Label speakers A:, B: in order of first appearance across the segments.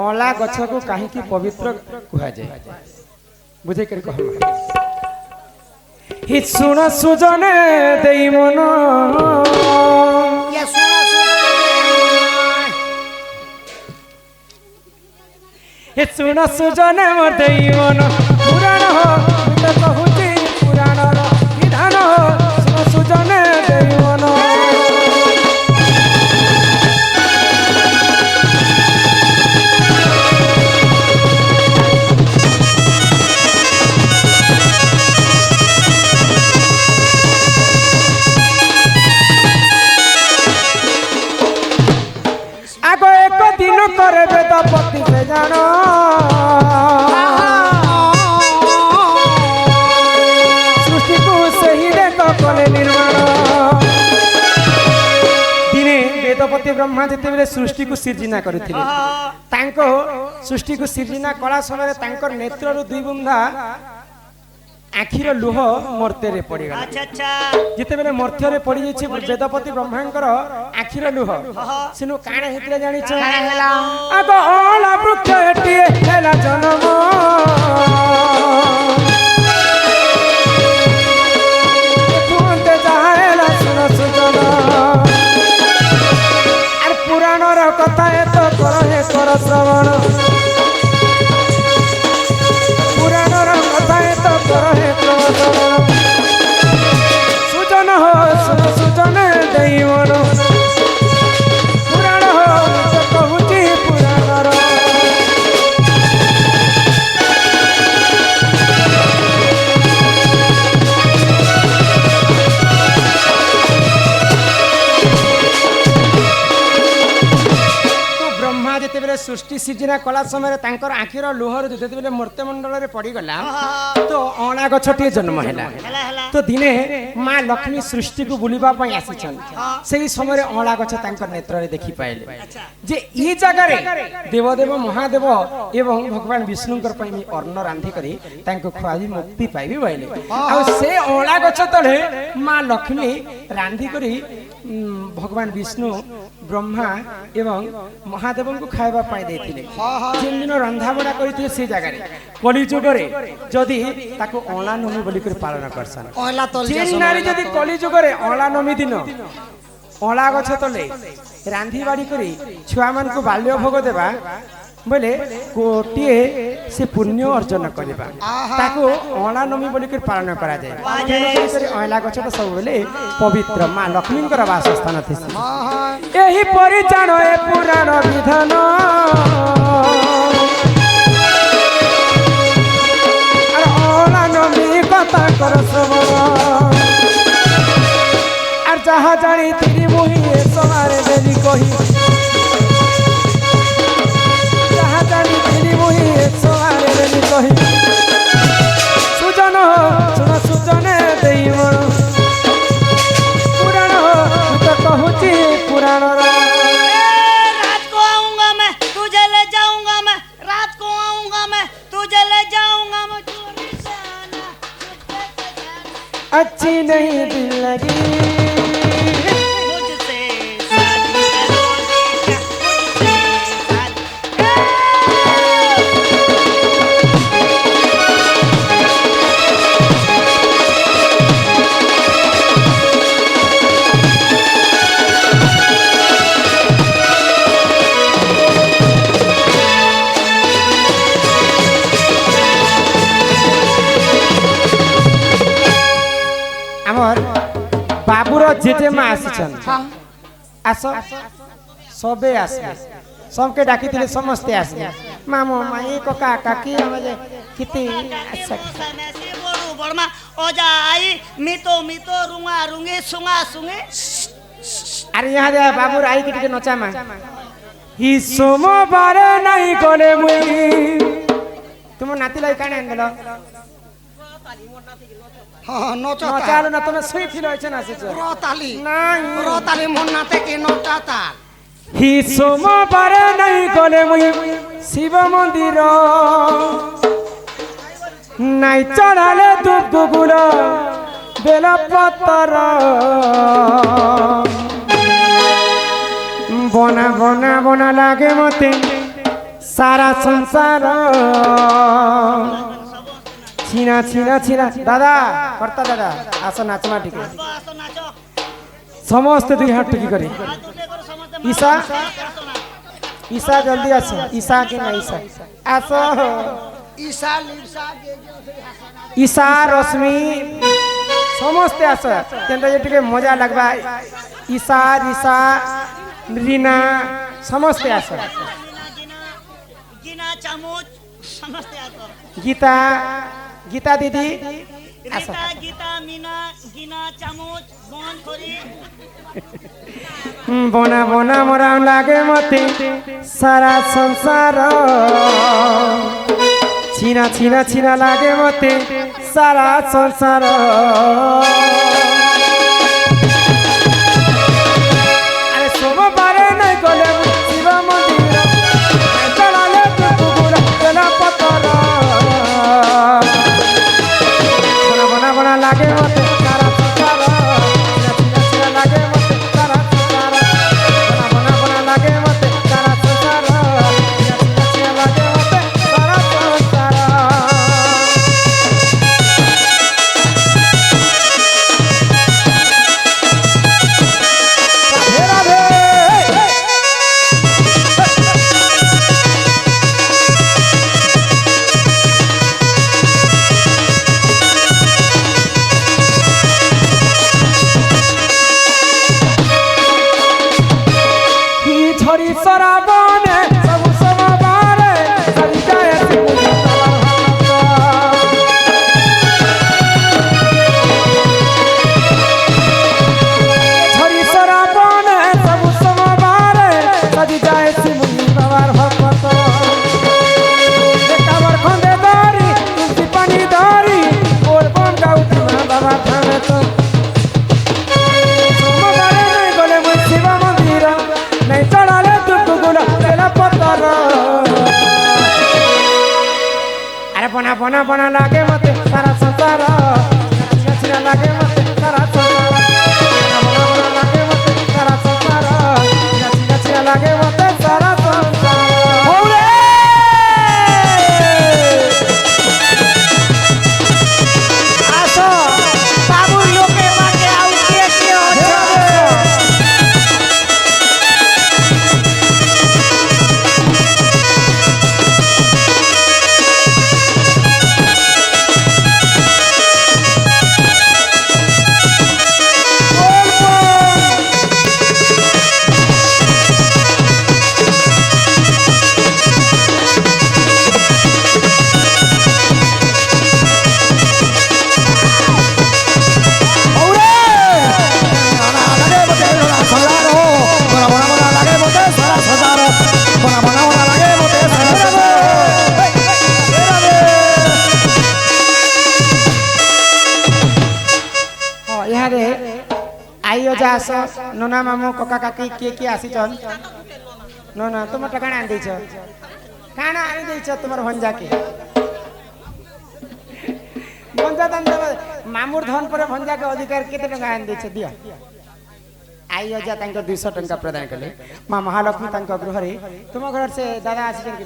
A: अला गछ को कहीं पवित्र कह जाए बुझे कर हि सुन सुजने देई मन हि सुन सुजने देई मन पुराण हो तो कहूची पुराण विधान हो सुन सुजने देई मन दिन करे वेदपति से जानो सृष्टि को सही देख कले निर्माण दिने वेदपति ब्रह्मा जिते सृष्टि को सृजना करथिले तांको सृष्टि को सृजना कला समय तांकर नेत्ररु दुई बुंदा आखिर लुह मर्त्य पड़ी गला जिते बेले मर्त्य पड़ी जाइछे वेदपति ब्रह्मांकर आखिर लुह सिनु काण हेतले जानि छ आग ओला वृक्ष हेटी हेला जन्म तुंते जाहेला सुन सुजन आर पुराणर कथा ए तो कर हे कर श्रवण सुजन हो सुजन देई मन पुराण हो तो कहूची पुराण ब्रह्मा जिते सृष्टि सृजना कला समय तांकर आखिर लुहर जिते मर्त्यमंडल पड़गला तो अणा गछटी जन्म है तो दिने माँ लक्ष्मी सृष्टि को बुलवा आसीछन से समय अणा गछ तांकर नेत्र रे देखि पाइले जे ई जगह रे देवदेव महादेव एवं भगवान विष्णुकर पई अन्न रांधि करी तांको खुआई मुक्ति पाइबे बाइले आ से अणा गछ तळे माँ लक्ष्मी रांधि करी भगवान विष्णु ब्रह्मा एवं महादेव को खाइबा पाई देथिले जिन दिन रंधा बड़ा करिथिले से जगह रे कली जुग रे जदी ताको अणा नमी बोली कर पालन करसन अला तल जिन नारी जदी कली जुग रे अणा नमी दिन अणा गछ तले रांधी बाड़ी करी छुआ मान को बाल्य भोग देबा बोले कोटिए से पुण्य अर्जन करबा ताको अणा नमी बोली कर पालन करा जाय जेनो करे अला गछ तो सब बोले पवित्र मां लक्ष्मी कर वास स्थान थिस एही परि जानो ए पुराण विधान अरे अणा नमी कथा कर श्रवण आर जहा जानी तिरी मोहि समारे देली कही सुजन हो सुन सुजन देई मन पुराण हो तो कहूची पुराण
B: रात को आऊंगा मैं तुझे ले जाऊंगा मैं रात को आऊंगा मैं तुझे ले जाऊंगा मैं चोरी से आना
A: अच्छी नहीं दिल लगी बाबूर जेजे माँ आसीछन आस सबे आसे सबके डाकी थिले समस्ते आसे मामो माई कका काकी हमजे किति अच्छा
B: से बड़ू बड़मा ओजा आई मितो रुंगा रुंगे सुंगा सुंगे
A: अरे यहाँ दे बाबूर आई के नचा मा ही सोमवार नहीं कोले मुई तुम नाती लाई काने आंदलो
C: हाँ
A: नचालो ना तुम सुई थिलो छ ना से
C: रोताली
A: नहीं
C: रोताली मोन्नाते के नचाता
A: ही सोमवार नहीं गले मुई शिव मंदिर नहीं चढ़ाले धूप गुगुल बेल पतर बना बना बना लागे मते সারা সংসার ছিনা ছিনা ছিনা দাদা কর্তা দাদা আসো নাচমা টিকে
B: আস নাচ
A: সমস্ত দুই হাত টুকি করে
B: দুটে করে সমস্তে
A: ঈশা
B: আসো না
A: ঈশা জলদি আসো ঈশা কি না ঈশা আসো
C: ঈশা লিপসা
A: ঈশা রশ্মি সমস্তে আসো কিন্তু এটিকে মজা লাগবা ঈশা রিশা রিনা সমস্তে আসো
B: গিনা গিনা গিনা চামচ সমস্তে আসো
A: গীতা গীতা দিদি আসো
B: রিতা গীতা মিনা গিনা চামচ বন করি
A: বনা বনা মরা লাগে মতে সারা সংসার ছিনা ছিনা ছিনা লাগে মতে সারা সংসার আরে সোমবারে নাই গলে শিব মন্দির চলালে কুকুর তেলা পতর বনা বনা বনা লাগে মতে সারা সংসার ছিনা ছিনা লাগে মতে সারা সংসার বনা বনা বনা লাগে মতে সারা সংসার ছিনা ছিনা লাগে মতে সারা সংসার রাধে রাধে কি ঝরি সরাবনে সবু সমবারে সরি যায় শিবুলি তোমার ঝরি সরাবনে সবু সমবারে সরি যায় শিবুলি বাবার ভক্ত দেখাবার খন্দে ধরি তুলসী পানি ধরি ওর বন গাউতি মা বাবা থামে তো সোমবারে নাই গলে মুই শিব মন্দির নাই চড়ালে দুকুগুলা তেলা পতর আরে বনা বনা বনা লাগে মতে সারা সংসার ছিনা ছিনা লাগে মতে সারা সংসার বনা বনা বনা লাগে মতে সারা সংসার ছিনা ছিনা ছিনা লাগে মতে সারা সংসার হৌরে আসো
B: বাবুর লোকে মাকে আউটিয়ে কি হচ্ছে
A: ইহারে আইও যা আস নোনা মামু ককা কাকি কে কে আসিছন নোনা তোমার টাকা আনি দিছ কানা আনি দিছ তোমার ভঞ্জাকে ভঞ্জা দান দেব মামুর ধন পরে ভঞ্জাকে অধিকার কেতে টাকা আনি দিছ দিও আইও যা তাঙ্ক 200 টাকা প্রদান কলে মা মহালক্ষ্মী তাঙ্ক গৃহরে তুম ঘর সে দাদা আসিছেন কি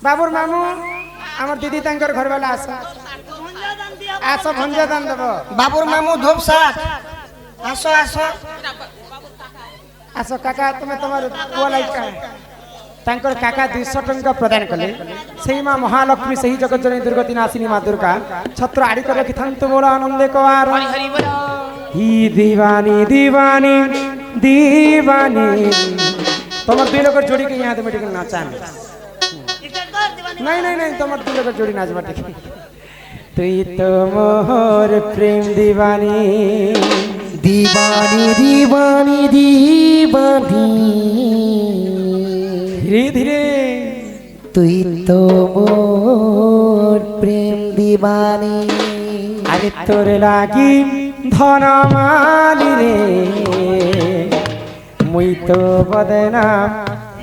A: বাবুর মামু আমার দিদি তাঙ্কর ঘরবালা আস
B: ভঞ্জা দান দিয়া
A: আস ভঞ্জা দান দেব
C: বাবুর মামু ধূপসাত আসো আসো
A: আস কাকা তুমি তোমার পুয়া লাইকা তাঙ্কর কাকা 200 টাকা প্রদান কলে সেই মা মহালক্ষ্মী সেই জগজ্জননী দুর্গতি নাসিনী মা দুর্গা ছত্র আড়ি করে রখিথান্ত মোর আনন্দে কবার হি দিবানি দিবানি দিবানি তোমার দুই লোকের জোড়ি কে यहाँ में टिकन नाचान
B: এটা কর দিবানি
A: नहीं नहीं नहीं তোমার দুই লোকের জোড়ি নাচবা ঠিক তুই তো মোর প্রেম দিবানি
C: দিবানি দিবানি দিবানি
A: ধীরে ধীরে
C: তুই তো মোর প্রেম দিবানি
A: আরে তোর লাগি ধনমালি রে মুই তো বদনাম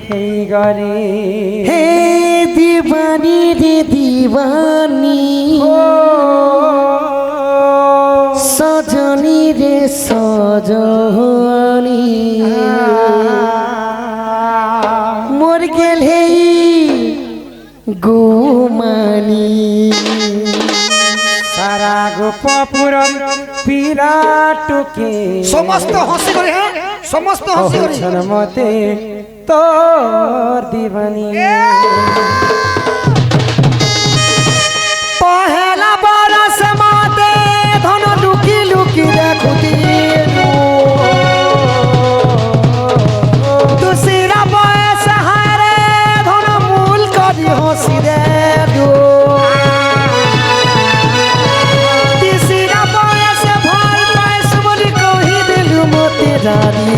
A: হেই গরে
C: হে দিবানি রে দিবানি সজনী রে সজনী মোর গেল হেই গুমানি
A: সারা গোপপুর বিরাটকে
C: সমস্ত হসি করে হ্যাঁ সমস্ত হসি করে
A: হচ্ছন মতে তোর দিবানি
C: পহেলা বরস মতে ধন লুকি লুকি দেখুতি দুসরা বয়স হারে ধন মূল করি হসি রে তিসরা বয়স ভাল পাইস বলি কহি দিলু মতে জানি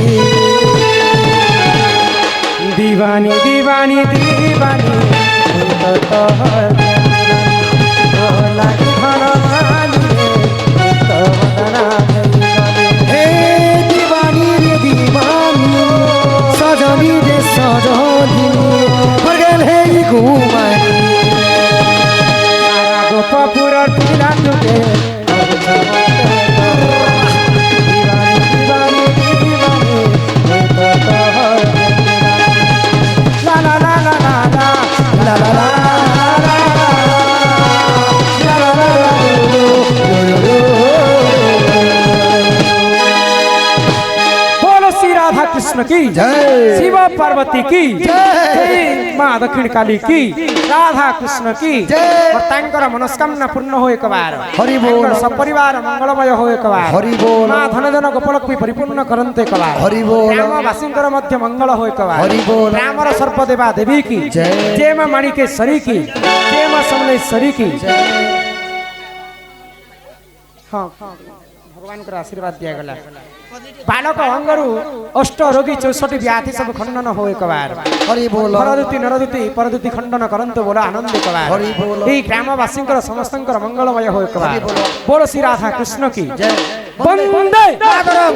A: দিবানি দিবানি দিবানি তো তোর লাগি ধন মানি তো বদনা
C: হে দিবানি রে দিবানি সজনি রে সজনি মরগেল হে ঘুমানি
A: সারা গোপপুর বিরাটকে দিবানি দিবানি তো তোর লা লা লা লা লা
C: লা লা লা
A: बोलो श्री राधा कृष्ण की
C: जय।
A: शिव पार्वती की
C: जय।
A: माँ दक्षिण काली की राधा कृष्ण की
C: जय।
A: और तांकर मनस्कामना पूर्ण हो एक बार
C: हरि बोल।
A: तांकर सपरिवार मंगलमय हो एक बार
C: हरि बोल।
A: माँ धन जन गोपलक्ष्मी परिपूर्ण करन्ते एक बार
C: हरि बोल।
A: ग्रामवासींकर मध्य मंगल हो एक बार
C: हरि बोल।
A: ग्रामर सर्पदेवा देवी की
C: जय।
A: जय माँ माणिकेश्वरी की जय माँ समलेश्वरी की हाँ भगवान का आशीर्वाद दिया गला बालक अंगरु अष्ट रोगी 64 व्याधि सब खंडन हो एक बार
C: हरि बोल
A: हरदुति नरदुति परदुति खंडन करंतु बोलो आनंद एक बार
C: हरि बोल।
A: এই গ্রামবাসীଙ୍କର ସମସ୍ତଙ୍କର मंगलमय हो एक बार
C: हरि बोल।
A: बोलो श्री राधा कृष्ण की
C: जय।
A: वंदे मातरम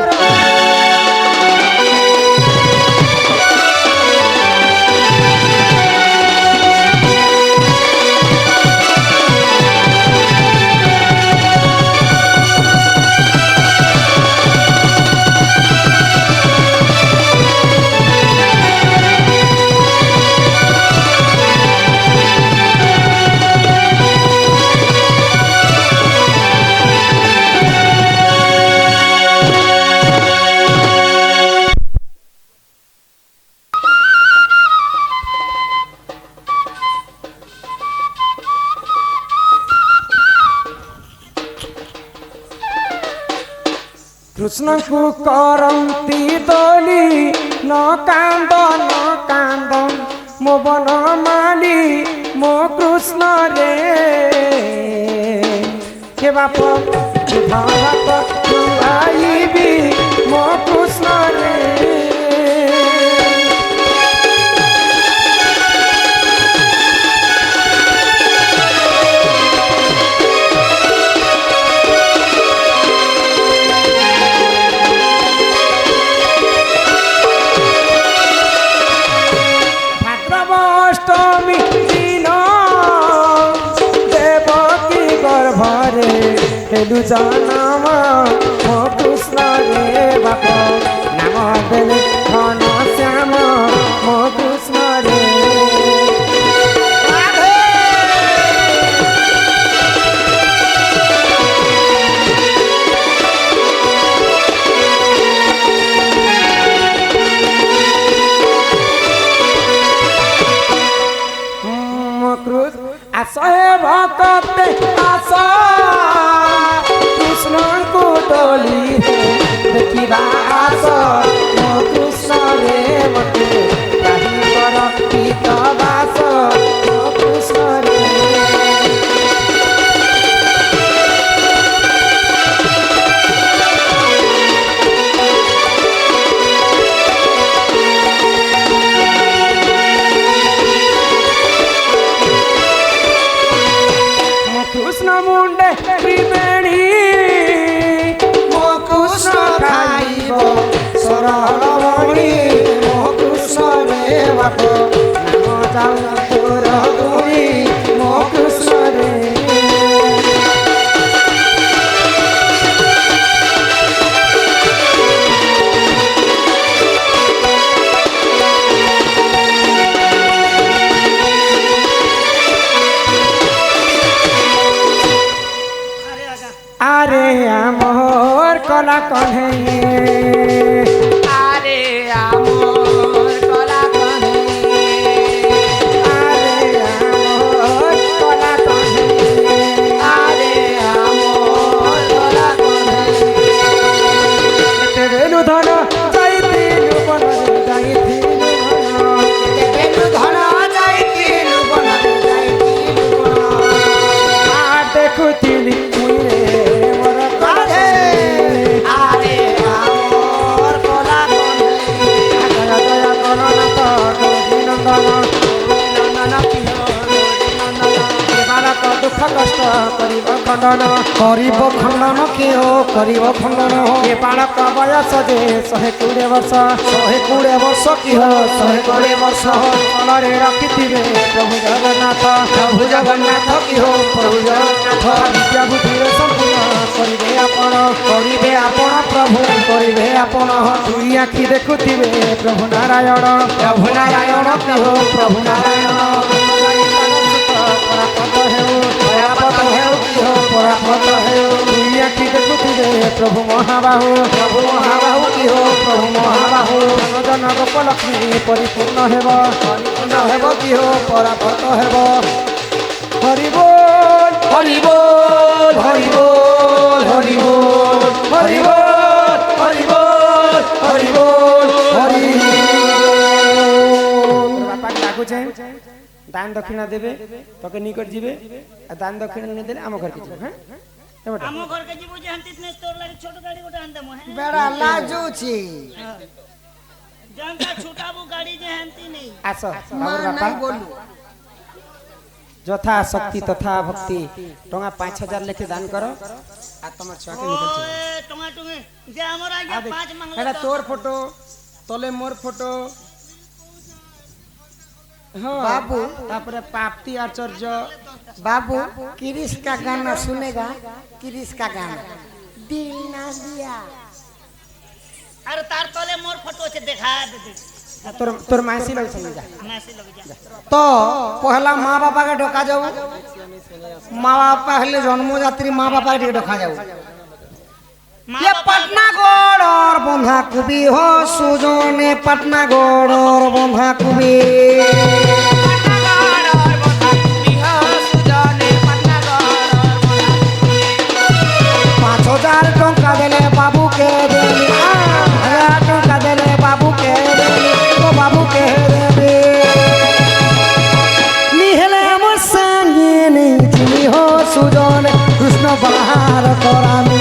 A: कृष्ण को करंती दोली न कांद मो बन माली मो कृष्ण रे के बाप भारत आईबी मो कृष्ण रे भाद्रवाष्टमी दिन देवकी गर्भरे हेलु जनाम मो कृष्ण रे बाप नाम देले घन श्याम मो कृष्ण रे आशे भक्ते आशा कृष्ण को डोली देखिबा आशा मो कृष्ण रे मते काही कर पीत बास मो कृष्ण रे कृष्ण मुंडे त्रिवेणी मो कृष्ण खाइब सरल मणि मो कृष्ण रे बाप नाम जाऊ तोर गुणी मो कृष्ण रे কলা কহে আরে আমর কলা কহে আরে আমর কলা কহে আরে আমর কলা কহে তেবেলু ধন যাইতিলু বনরে যাইতিলু তেবেলু ধন যাইতিলু বনরে যাইতিলু আর দেখুতিলি মুইরে মোর কাছে আরে আমর কলা কহে দয়া দয়া করনাথ গোবিন্দন নন্দন প্রিয় বালক দুঃখ কষ্ট করিব খণ্ডন কেহ করিব খণ্ডন এ বালক বয়স যে 120 ବର୍ଷ 120 ବର୍ଷ কিহ 120 ବର୍ଷ মନରେ ରଖିଥିବେ ପ୍ରଭୁ ଜଗନ୍ନାଥ କିହ ପ୍ରଭୁ ଜଗନ୍ନାଥ ବିଦ୍ୟା ବୁଦ୍ଧିରେ ସମ୍ପୂର୍ଣ୍ଣ କରିବେ ଆପଣ ପ୍ରଭୁ କରିବେ ଆପଣ ଦୁଇ ଆଖି ଦେଖୁଥିବେ ପ୍ରଭୁ ନାରାୟଣ କିହ ପ୍ରଭୁ ନାରାୟଣ ପରାପତ ହେଉ କିହ ପରାପତ ହେଉ ଦୁଇ ଆଖି ଦେଖୁଥିବେ ପ୍ରଭୁ ମହାବାହୁ କିହ ପ୍ରଭୁ ମହାବାହୁ ଜନ ଗୋପଲକ୍ଷ୍ମୀ ପରିପୂର୍ଣ୍ଣ ହେବ କିହ ପରାପତ ହେବ হরিবোল হরিবোল হরিবোল হরিবোল হরিবোল হরিবোল হরিবোল হরিবোল বাপা ডাকুছে দান দক্ষিণা দেবে তোকে নিকট যাবে আর দান দক্ষিণা নিয়ে দিলে আমার ঘরকে যাবে হ্যাঁ
B: ଆମ ଘରକେ ଯିବୁ ଯେ ହାନ୍ତି ନେ ତୋର ଲାଗି ଛୋଟ ଗାଡି ଗୋଟେ ଆଣିଦେମୁ ହେ
C: বেড়া লাজুছি
B: ଜଣକା ଛୁଟାବୁ ଗାଡି ଯେ ହାନ୍ତି ନେଇ
A: আস
C: মা
A: বাবুর বাপা
C: নাই বলু
A: যথা শক্তি তথা ভক্তি টঙ্কা 5000 লেখে দান কর আর তোমার ছুয়াকে নিকট যাবে
B: ওয়ে টঙা টঙে যে আমার আগে 5 মাংলা
A: এটা তোর ফটো তলে মোর ফটো हाँ
C: बाबू।
A: तापरे प्राप्ति आचार्य
C: बाबू किरिश का गाना सुनेगा किरिश का गाना दिल ना दिया
B: अरे तार तले मोर फोटो से देखा दे
A: तोर तोर मासी लोग समझा
B: मैसेज लग जा
C: तो पहला माँ बापा के ढोका जाऊ माँ बापा पहले जन्मजात्री माँ बापा के ढोका जाऊ ये पटना गोड़ और बंधा कुबी हो सुजने पटना गोड़ और बंधा कुबी 5000 टंका देले बाबू के देली 1000 टंका देले बाबू के देली तो बाबू के देबे निहले मोर संगे नहीं चिनी हो सुजन कृष्ण बाहर करामी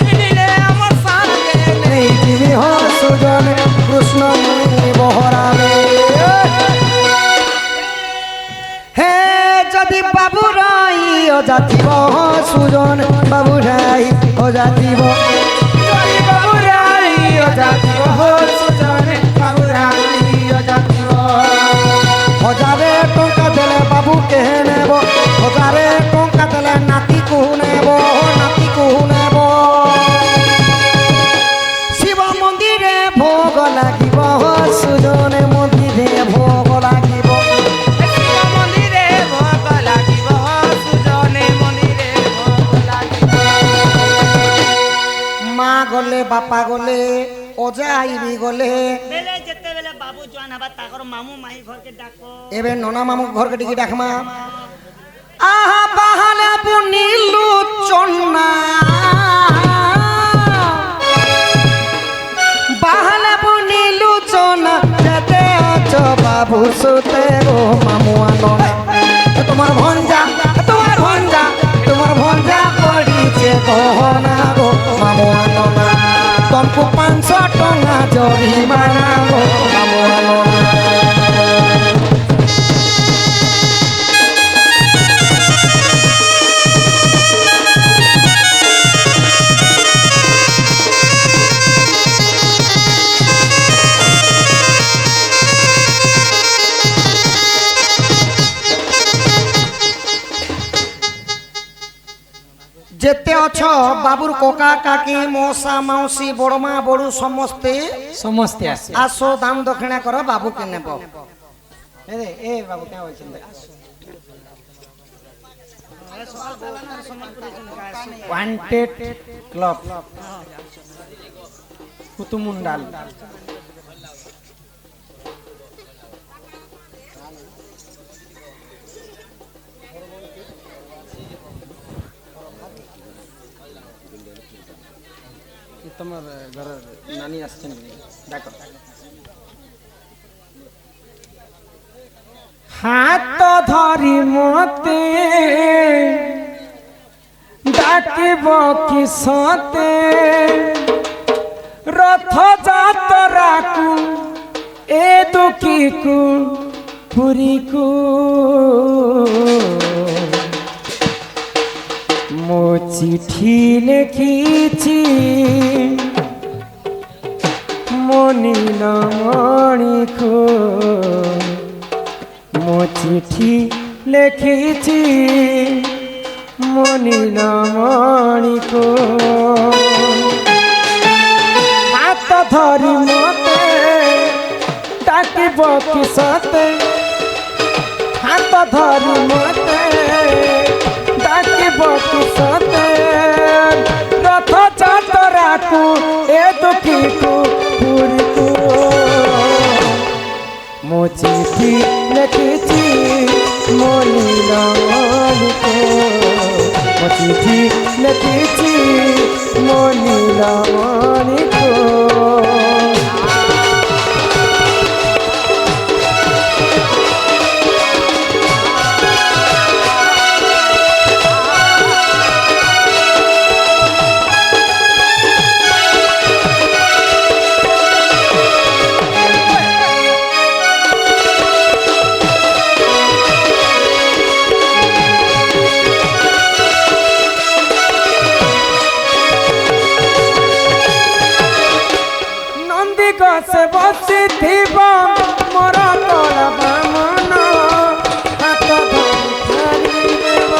C: निहले मोर संगे नहीं चिनी हो सुजन कृष्ण मुनि बहरामी हे जदि बाबू राई ओ जातिब सुजन बाबू राई ओ जातिब जदि बाबू राई ओ जातिब सुजन बाबू राई ओ जातिब 1000 टंका देले बाबू के नेब 1000 टंका देले नाती को नेब नाती को नेब शिव मंदिरे भोग লাগিব सुजन मंदिरे भोग লাগিব माँ गले बापा गले ओजा आईबी गले
B: बेले जते बेले बाबू जवान हबा ताकर मामू माई घर के डाको
C: एबे नोना मामू घर के टिकी डाकमा आहा बाहाले बुनीलु चन्ना बाहाले बुनीलु चन्ना जते अचो बाबू सुते गो मामू आनना তোমার ভঞ্জা পড়িছে গহনা গো মামু আননা তমকু 500 টঙ্কা জরিমানা গো মামু আননা যেতে অছ বাবুর কোকা কাকি মৌসা মাউসী বড়মা বড়ু সমস্তে
A: समस्ते आसे
C: আসো দান দক্ষিণা করো বাবুকে নেব
A: ए बाबू क्या बोल ওয়ান্টেড ক্লব কুতুমুন্ডাল তোমার ঘরের নানি আসছেন দেখো হাত ধরি মতে ডাকিব কি সতে রথ যাত্রাকু এ দুঃখীকু পুরীকু মো চিঠি লেখিছি মো নীলমণিকু মো চিঠি লেখিছি মো নীলমণিকু হাত ধরি মতে ডাকিব কি সতে হাত ধরি মতে ডাকিব কি সতে রথ যাত্রাকু এ দুঃখীকু পুরীকু মো চিঠি লেখিছি মো নীলমণিকু মো চিঠি লেখিছি মো নীলমণিকু গছে বসিথিব মোর কলা বামন হাত ধরি দেব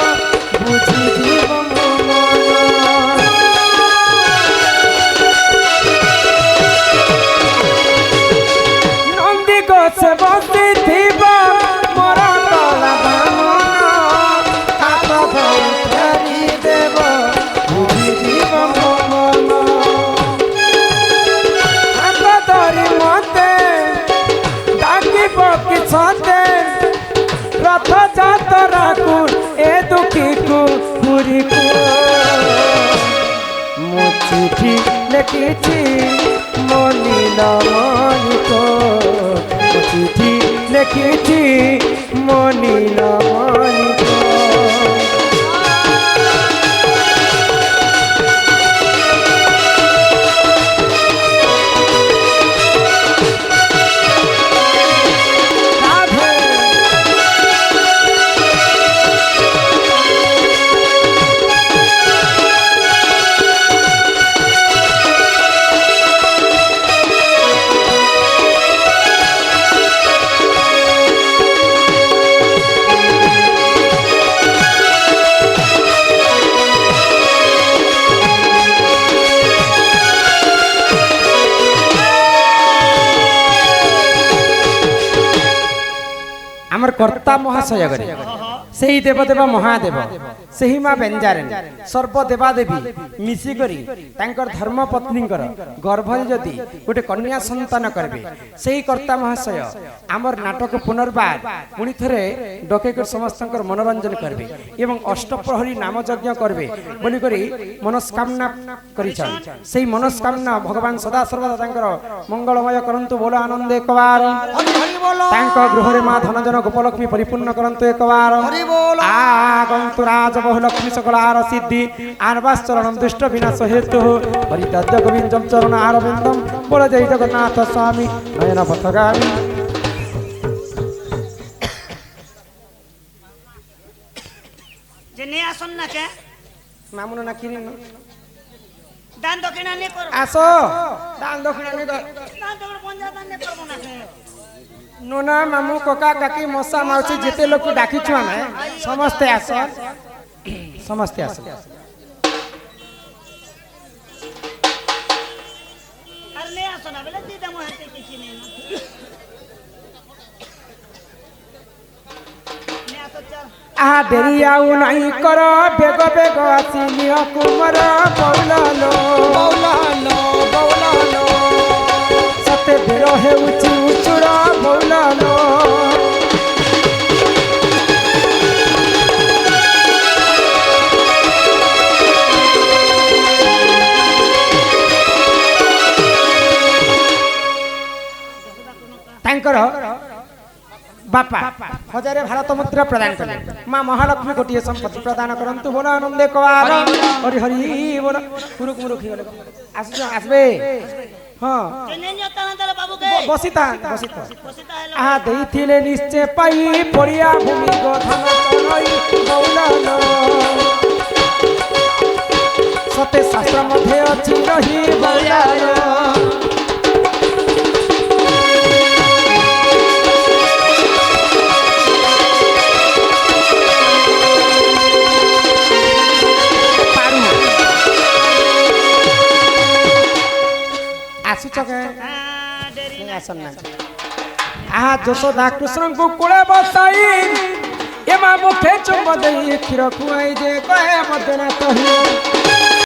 A: বুঝিଯିব ମୋ ମନ নন্দী গছে বসিথিব মোর কলা বামন হাত ধরি দেব বুঝিଯିব ମୋ মন ধরি মতে ডাকিব কি সতে রথ যাত্রাকু এ দুঃখীকু পুরীকু মো চিঠি লেখিছি মো নীলমণিকু মো চিঠি লেখিছি মো নীলমণিকু আমার কর্তা মহাশয় করে সেই দেবদেবা মহাদেব ସେହି ମା ବେଞ୍ଜାରେନ୍ ସର୍ବ ଦେବାଦେବୀ ମିଶିକରି ତାଙ୍କର ଧର୍ମପତ୍ନୀଙ୍କର ଗର୍ଭରେ ଯଦି ଗୋଟେ କନ୍ୟା ସନ୍ତାନ କରିବେ ସେହି କର୍ତ୍ତା ମହାଶୟ ଆମର ନାଟକ ପୁନର୍ବାର ପୁଣି ଥରେ ଡକେଇକରି ସମସ୍ତଙ୍କର ମନୋରଞ୍ଜନ କରିବେ ଏବଂ ଅଷ୍ଟପ୍ରହରୀ ନାମ ଯଜ୍ଞ କରିବେ ବୋଲିକରି ମନସ୍କାମନା କରିଛନ୍ତି ସେହି ମନସ୍କାମନା ଭଗବାନ ସଦାସର୍ବଦା ତାଙ୍କର ମଙ୍ଗଳମୟ କରନ୍ତୁ ବୋଲ ଆନନ୍ଦ ଏକବାର ତାଙ୍କ ଗୃହରେ ମା ଧନଜନ ଗୋପଲକ୍ଷ୍ମୀ ପରିପୂର୍ଣ୍ଣ କରନ୍ତୁ ଏକବାର আগন্তু রাজবহ লক্ষ্মী সকলার সিদ্ধি আনবাশ্চরণম দুষ্ট বিনাশ হেতু হরিতদ্য গোবিন্দম চরণ আরবিন্দম বল জয় জগন্নাথ স্বামী নয়ন পথগামী
B: যে নিয়ে আসুন না কে
A: মামুন না কিনি
B: দান দক্ষিণা নিয়ে করব
A: আসো দান দক্ষিণা নিয়ে
B: দান দক্ষিণা পঞ্চায়েত নিয়ে করব না কে
A: নোনা মামু ককা কাকি মশা মাউসি যেতে লোক ডাকিছু আমি সমস্তে আস সমস্তে আস
B: আর নিয়ে আসো না বলে দিদা মো হাতে কিছু নেই নিয়ে আসো চা
A: আহা দেরি আউ নাই কর বেগ বেগ আসি নিয় কুমর বৌলালো বৌলালো বৌলালো সতে বের হেউছি উচুর বৌলালো ତାଙ୍କର ବାପା ହଜାରେ ଭାରତ ମୁଦ୍ରା ପ୍ରଦାନ କଲେ ମା ମହାଲକ୍ଷ୍ମୀ ଗୋଟିଏ ସମ୍ପତ୍ତି ପ୍ରଦାନ କରନ୍ତୁ ବୋଲ ଆନନ୍ଦେ କବାର ହରି ହରି ବୋଲ କୁରୁକୁ ମୁରୁଖି ଗଲେ ଆସୁଛ ଆସିବେ ହଁ ବସିତା ବସିତା ଆହା ଦେଇଥିଲେ ନିଶ୍ଚୟ ପାଇ ପଡ଼ିଆ ଭୂମି ଗଠନ ଚଳଇ ବଉଲାଲ ସତେ ଶାସ୍ତ୍ର ମଧ୍ୟ ଅଛି ରହି ବଉଲାଲ আহা যশোদা কৃষ্ণଙ୍କୁ কোলে বসাই এমা মুখে চুম্ব দেই ক্ষীর খুয়াই যে কহে মধ্যে না তহি